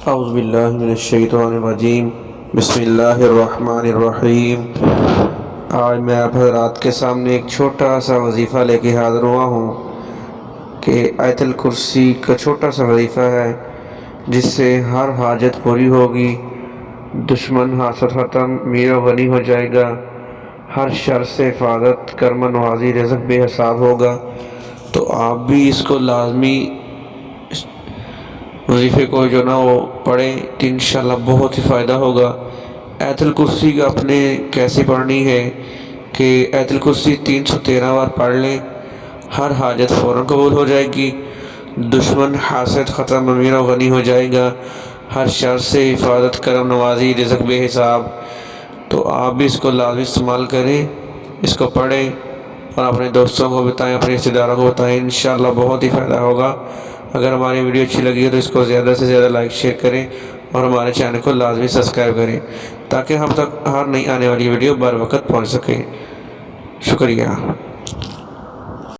اعوذ باللہ من الشیطان الرجیم، بسم اللہ الرحمن الرحیم۔ آج میں آپ حضرات کے سامنے ایک چھوٹا سا وظیفہ لے کے حاضر ہوا ہوں کہ آیت الکرسی کا چھوٹا سا وظیفہ ہے جس سے ہر حاجت پوری ہوگی، دشمن حسد ختم، امیر و غنی ہو جائے گا، ہر شر سے حفاظت، کرم نوازی، رزق بے حساب ہوگا۔ تو آپ بھی اس کو لازمی وظیفے کو جو نا وہ پڑھیں تو انشاءاللہ بہت ہی فائدہ ہوگا۔ آیت الکرسی کا آپ نے کیسے پڑھنی ہے کہ آیت الکرسی 313 بار پڑھ لیں، ہر حاجت فوراً قبول ہو جائے گی، دشمن حاسد ختم، امیر و غنی ہو جائے گا، ہر شر سے حفاظت، کرم نوازی، رزق بے حساب۔ تو آپ بھی اس کو لازمی استعمال کریں، اس کو پڑھیں اور اپنے دوستوں کو بتائیں، اپنے رشتہ داروں کو بتائیں، انشاءاللہ بہت ہی فائدہ ہوگا۔ اگر ہماری ویڈیو اچھی لگی ہے تو اس کو زیادہ سے زیادہ لائک شیئر کریں اور ہمارے چینل کو لازمی سبسکرائب کریں تاکہ ہم تک ہر نئی آنے والی ویڈیو بر وقت پہنچ سکیں۔ شکریہ۔